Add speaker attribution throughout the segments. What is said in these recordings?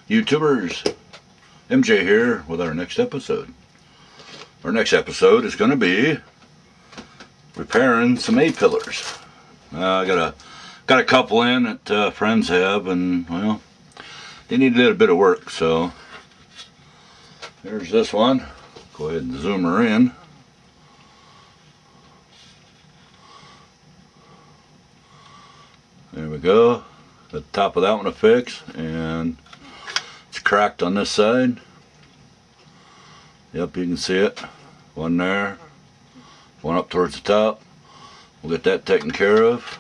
Speaker 1: YouTubers, MJ here with our next episode. Our next episode is going to be repairing some A-pillars. I got a couple in that friends have, and well, they need a bit of work. So there's this one. Go ahead and zoom her in. There we go. The top of that one to fix, and it's cracked on this side. Yep, you can see it. One there, one up towards the top. We'll get that taken care of.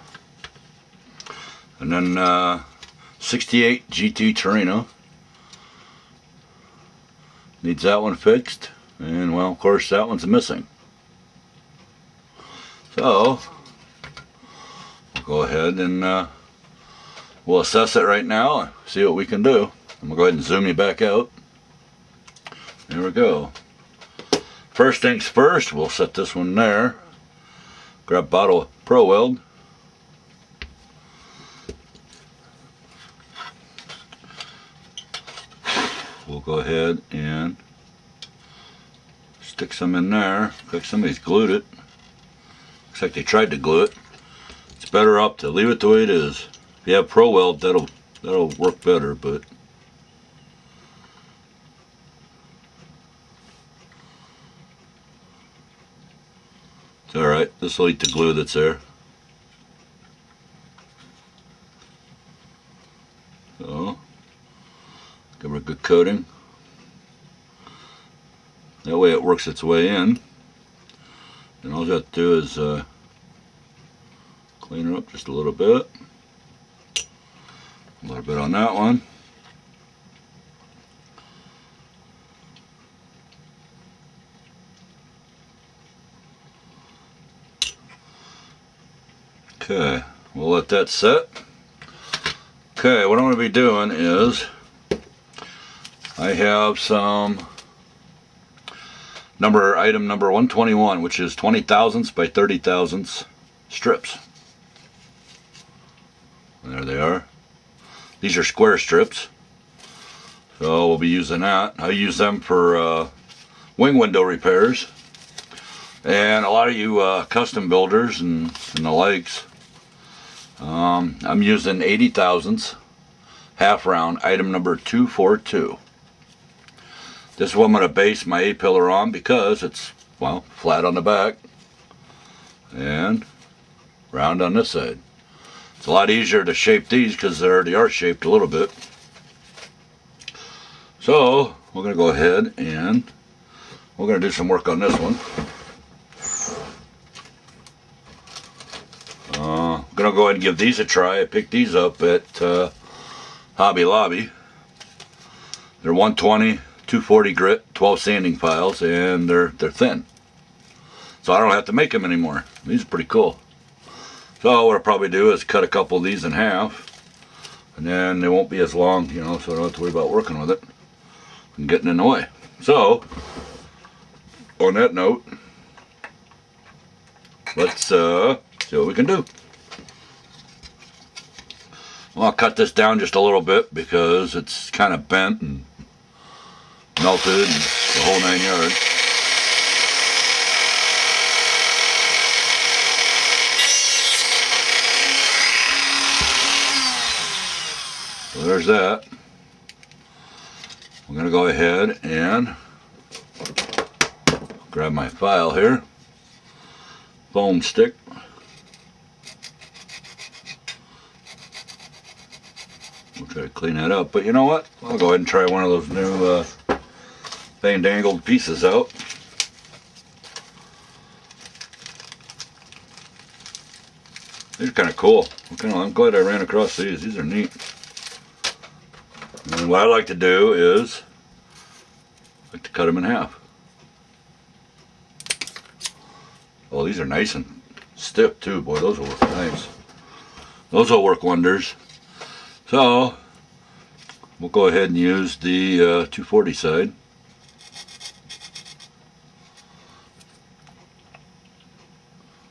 Speaker 1: And then 68 GT Torino needs that one fixed, and well, of course, that one's missing. So we'll go ahead and we'll assess it right now and see what we can do. I'm gonna go ahead and zoom you back out. There we go. First things first, we'll set this one there. Grab a bottle of Pro Weld. We'll go ahead and stick some in there. Looks like somebody's glued it. Looks like they tried to glue it. It's better up to leave it the way it is. If you have Pro Weld, that'll work better, but it's alright. This will eat the glue that's there. So give her a good coating. That way it works its way in. And all you have to do is clean her up just a little bit. A little bit on that one. Okay, we'll let that set. Okay, what I'm going to be doing is I have some item number 121, which is 20 thousandths by 30 thousandths strips. And there they are. These are square strips, so we'll be using that. I use them for wing window repairs, and a lot of you custom builders and the likes, I'm using 80 thousandths half round, item number 242. This is what I'm going to base my A-pillar on because it's, well, flat on the back and round on this side. It's a lot easier to shape these because they already are shaped a little bit. So we're going to go ahead and we're going to do some work on this one. I'm going to go ahead and give these a try. I picked these up at Hobby Lobby. They're 120, 240 grit, 12 sanding piles, and they're thin. So I don't have to make them anymore. These are pretty cool. So what I'll probably do is cut a couple of these in half, and then they won't be as long, you know, so I don't have to worry about working with it and getting in the way. So on that note, let's see what we can do. Well, I'll cut this down just a little bit because it's kind of bent and melted and the whole 9 yards. So there's that. I'm going to go ahead and grab my file here, foam stick. We'll try to clean that up, but you know what? I'll go ahead and try one of those new fandangled pieces out. These are kind of cool. I'm glad I ran across these. These are neat. And what I like to do is I like to cut them in half. Oh, these are nice and stiff too. Boy, those will work nice. Those will work wonders. So we'll go ahead and use the 240 side.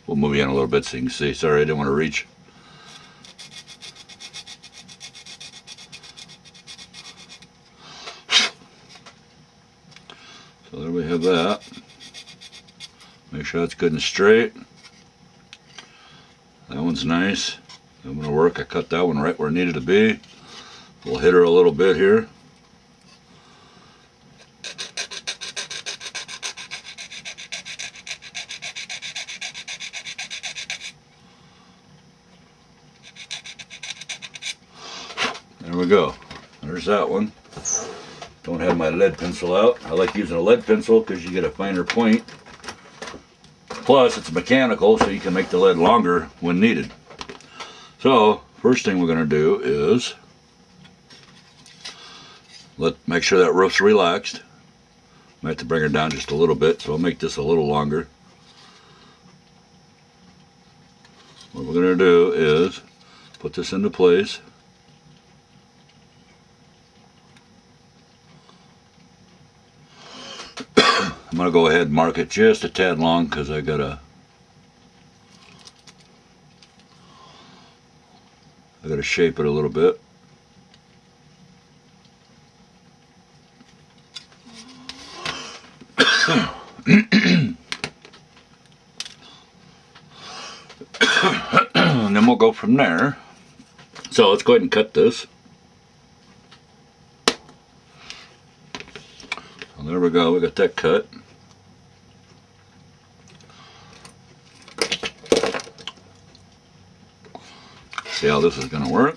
Speaker 1: We'll move you in a little bit so you can see. Sorry, I didn't want to reach. have that. Make sure that's good and straight. That one's nice. That one'll work. I cut that one right where it needed to be. We'll hit her a little bit here. There we go. There's that one. Don't have my lead pencil out. I like using a lead pencil because you get a finer point. Plus, it's mechanical, so you can make the lead longer when needed. So, first thing we're going to do is make sure that roof's relaxed. Might have to bring her down just a little bit, so I'll make this a little longer. What we're going to do is put this into place. I'm going to go ahead and mark it just a tad long because I gotta shape it a little bit. And then we'll go from there. So let's go ahead and cut this. Well, there we go, we got that cut. See how this is going to work.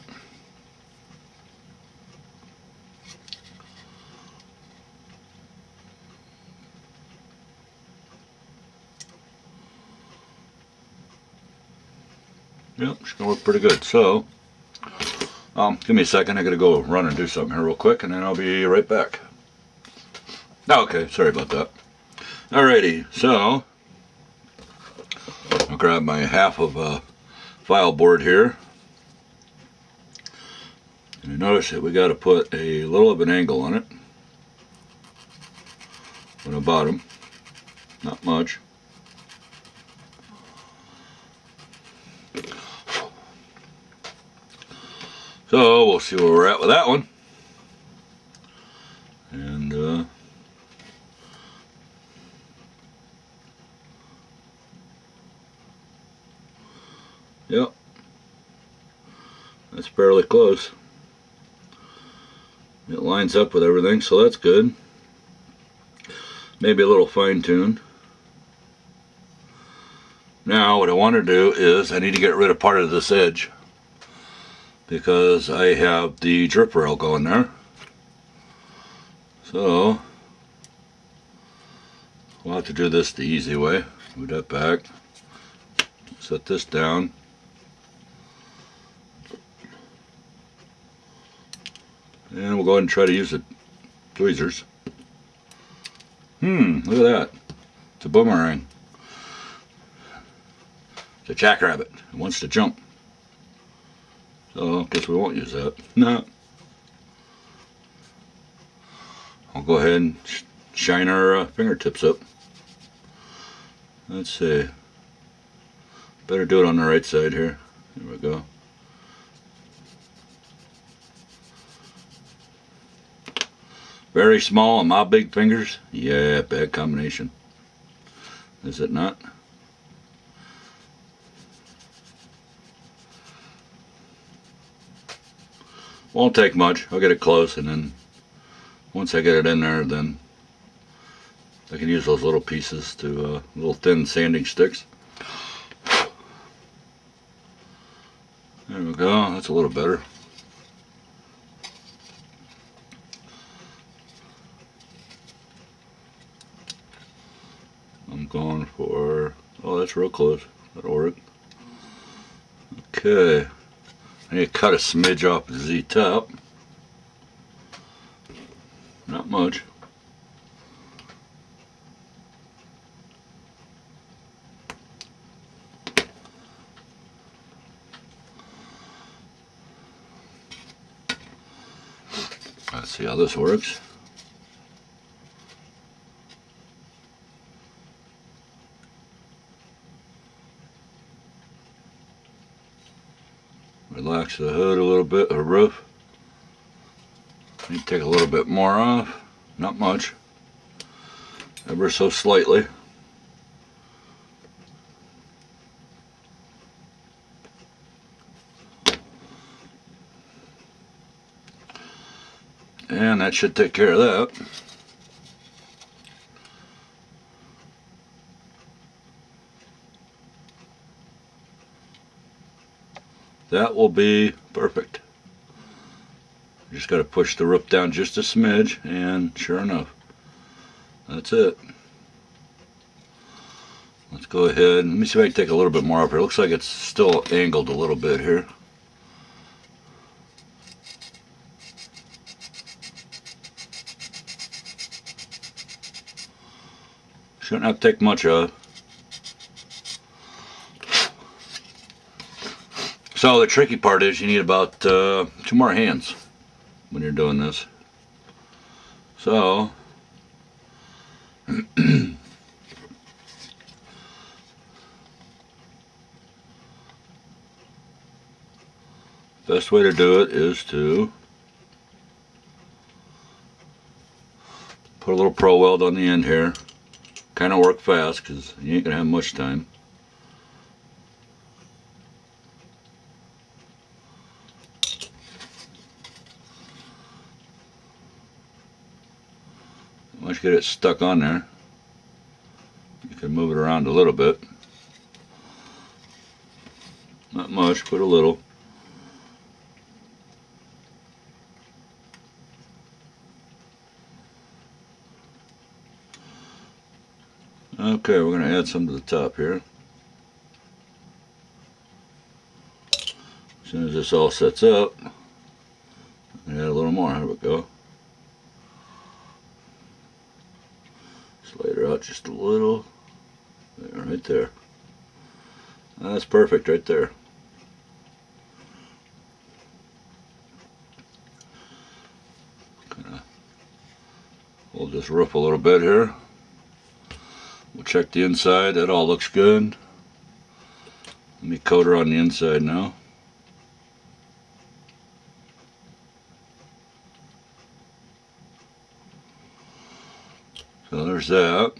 Speaker 1: Yep, it's going to work pretty good. So, give me a second. I got to go run and do something here real quick, and then I'll be right back. Okay, sorry about that. Alrighty, so I'll grab my half of a file board here. And you notice that we got to put a little of an angle on it on the bottom, not much. So we'll see where we're at with that one. And yep, that's fairly close. It lines up with everything, so that's good. Maybe a little fine-tuned. Now what I want to do is I need to get rid of part of this edge because I have the drip rail going there. So we'll have to do this the easy way. Move that back. Set this down. And we'll go ahead and try to use the tweezers. Look at that. It's a boomerang. It's a jackrabbit. It wants to jump. So, I guess we won't use that. No. I'll go ahead and shine our fingertips up. Let's see. Better do it on the right side here. There we go. Very small on my big fingers? Yeah, bad combination. Is it not? Won't take much. I'll get it close, and then once I get it in there, then I can use those little pieces to little thin sanding sticks. There we go. That's a little better. I'm going for, oh, that's real close. That'll work. Okay. I need to cut a smidge off the Z-top. Not much. Let's see how this works. Relax the hood a little bit, or roof. Need to take a little bit more off, not much. ever so slightly. And that should take care of that. That will be perfect. Just got to push the rope down just a smidge, and sure enough, that's it. Let's go ahead and let me see if I can take a little bit more up here. It looks like it's still angled a little bit here. Shouldn't have to take much of. So the tricky part is you need about 2 more hands when you're doing this. So best way to do it is to put a little pro weld on the end here. Kind of work fast because you ain't gonna have much time. Once you get it stuck on there, you can move it around a little bit. Not much, but a little. Okay, we're going to add some to the top here. As soon as this all sets up, add a little more. There we go. Slide her out just a little. There, right there. That's perfect right there. Kind of hold this roof a little bit here. We'll check the inside. That all looks good. Let me coat her on the inside now. So there's that.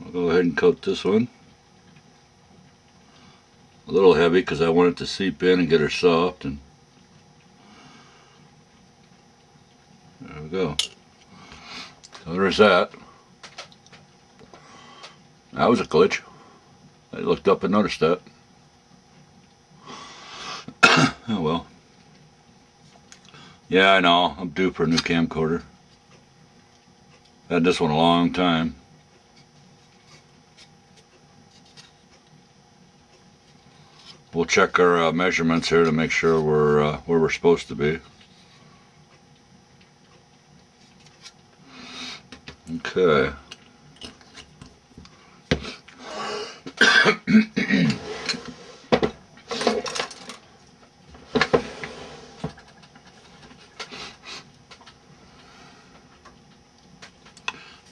Speaker 1: I'll go ahead and coat this one. A little heavy because I want it to seep in and get her soft, and there we go. So there's that. That was a glitch. I looked up and noticed that. Oh well. Yeah, I know. I'm due for a new camcorder. Had this one a long time. We'll check our measurements here to make sure we're where we're supposed to be. Okay.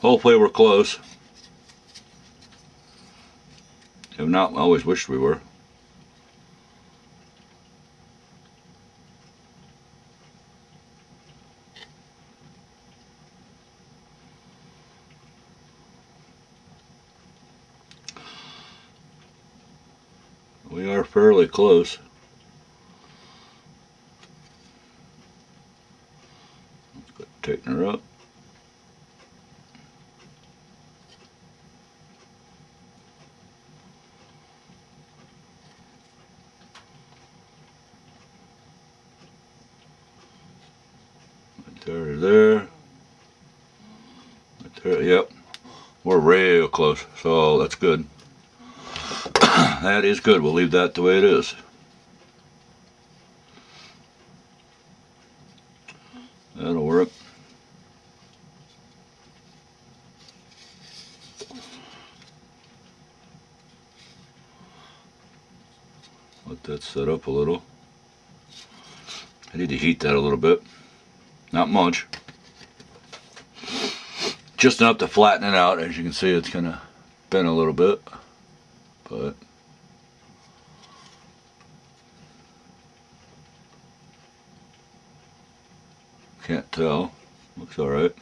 Speaker 1: Hopefully we're close. If not, I always wished we were. We are fairly close. Let's go tighten her up. Right there, there. Right there, yep. We're real close, so that's good. That is good. We'll leave that the way it is. That'll work. Let that set up a little. I need to heat that a little bit. Not much. Just enough to flatten it out. As you can see, it's kind of bent a little bit. But Can't tell. Looks alright.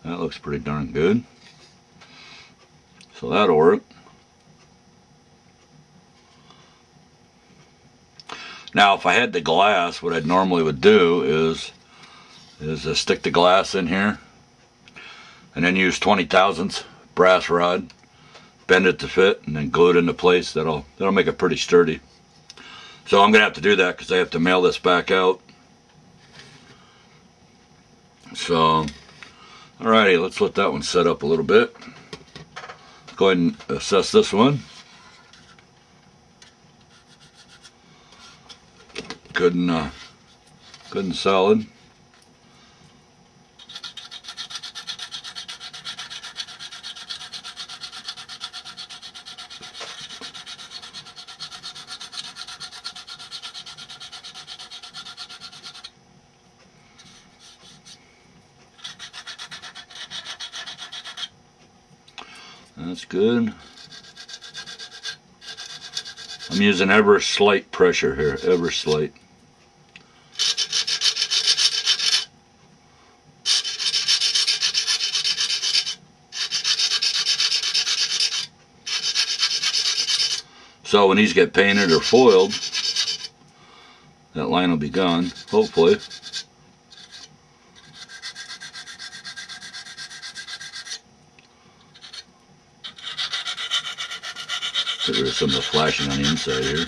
Speaker 1: That looks pretty darn good. So that'll work. Now if I had the glass, what I'd normally would do is stick the glass in here and then use 20/1000 brass rod, bend it to fit, and then glue it into place. That'll make it pretty sturdy. So I'm gonna have to do that because I have to mail this back out. So alrighty, let's let that one set up a little bit. Go ahead and assess this one. Good and solid. That's good. I'm using ever slight pressure here, ever slight. So when these get painted or foiled, that line will be gone, hopefully. Get rid of some of the flashing on the inside here.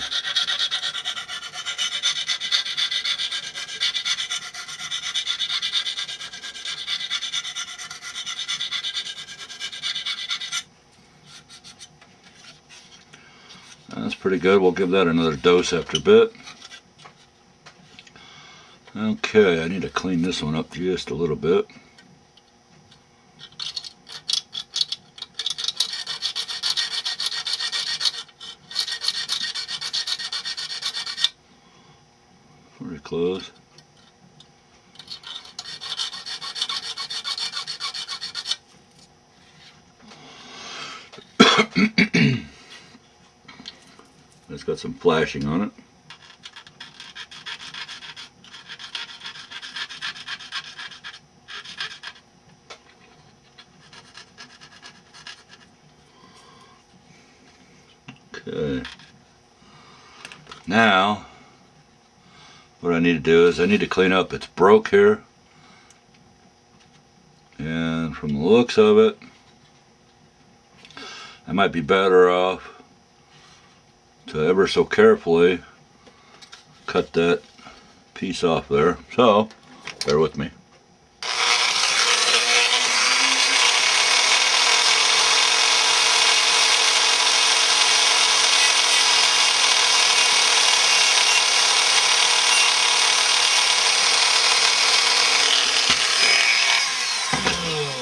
Speaker 1: That's pretty good. We'll give that another dose after a bit. Okay, I need to clean this one up just a little bit. Pretty close. It's got some flashing on it. Okay. Now, what I need to do is I need to clean up. It's broke here. And from the looks of it, I might be better off to ever so carefully cut that piece off there. So, bear with me.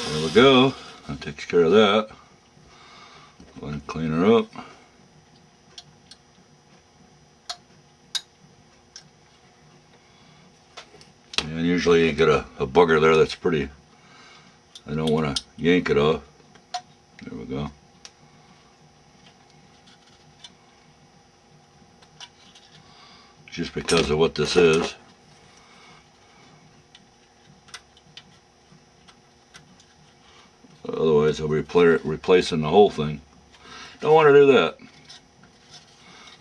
Speaker 1: There we go. That takes care of that. Go ahead and clean her up. And usually you get a bugger there that's pretty, I don't want to yank it off. There we go. Just because of what this is. Otherwise I'll be replacing the whole thing. Don't want to do that.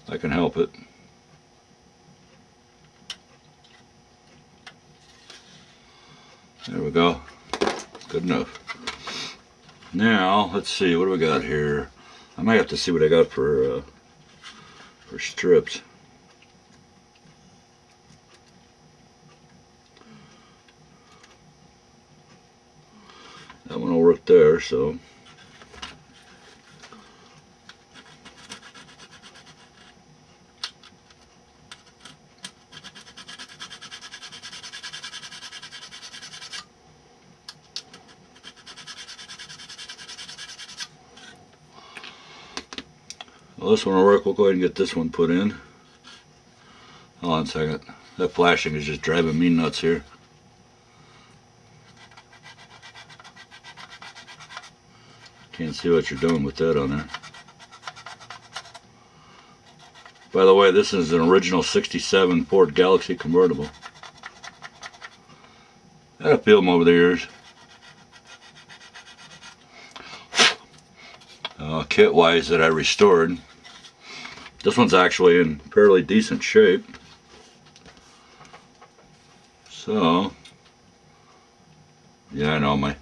Speaker 1: I can help it. There we go. Good enough. Now, let's see, what do we got here? I might have to see what I got for strips. That one will work there, so. Well, this one will work. We'll go ahead and get this one put in. Hold on a second. That flashing is just driving me nuts here. Can't see what you're doing with that on there. By the way, this is an original 67 Ford Galaxie Convertible. Had a few of them over the years. Kit-wise that I restored. This one's actually in fairly decent shape. So, yeah, I know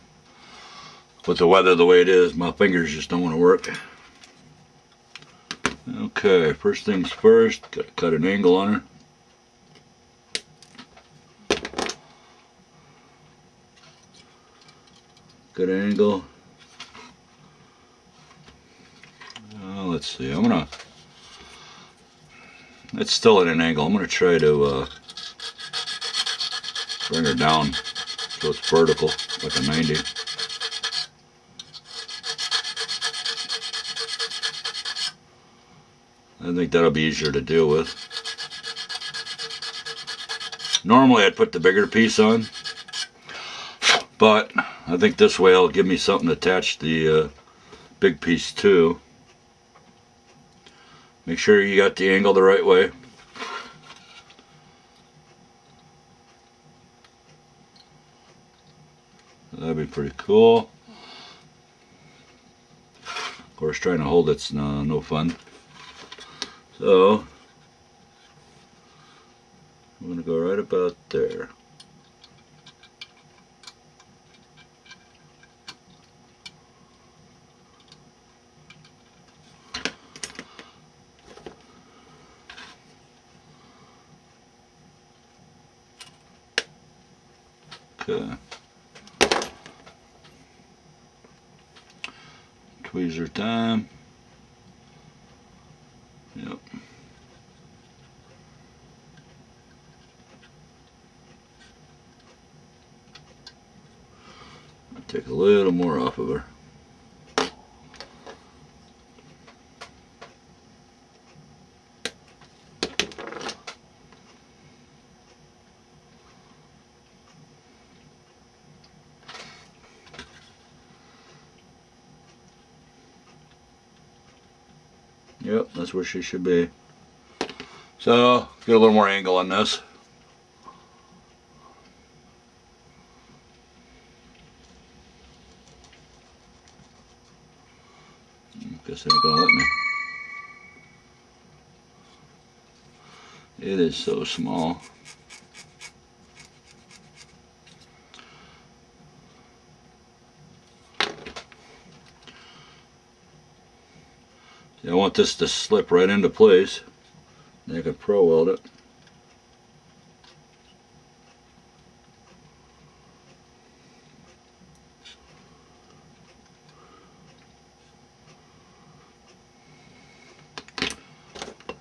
Speaker 1: with the weather the way it is, my fingers just don't want to work. Okay, first things first, gotta cut an angle on her. Good angle. Let's see, it's still at an angle. I'm gonna try to bring her down so it's vertical, like a 90. I think that'll be easier to deal with. Normally I'd put the bigger piece on, but I think this way it'll give me something to attach the big piece to. Make sure you got the angle the right way. That'd be pretty cool. Of course, trying to hold it's no fun. So, I'm going to go right about there. Okay. Tweezer time. Yep. I'll take a little more off of her. Yep, that's where she should be. So, get a little more angle on this. Guess they ain't gonna let me. It is so small. See, I want this to slip right into place. Then I can pro weld it.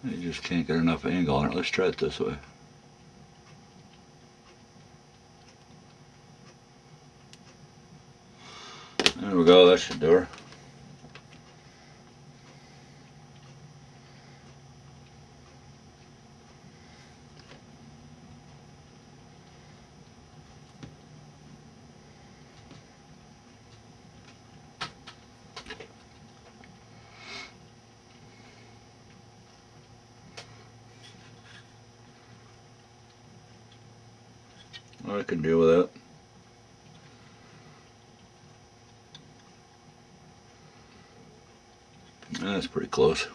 Speaker 1: You just can't get enough angle on it. Let's try it this way. There we go, that should do her. I can deal with that. That's pretty close.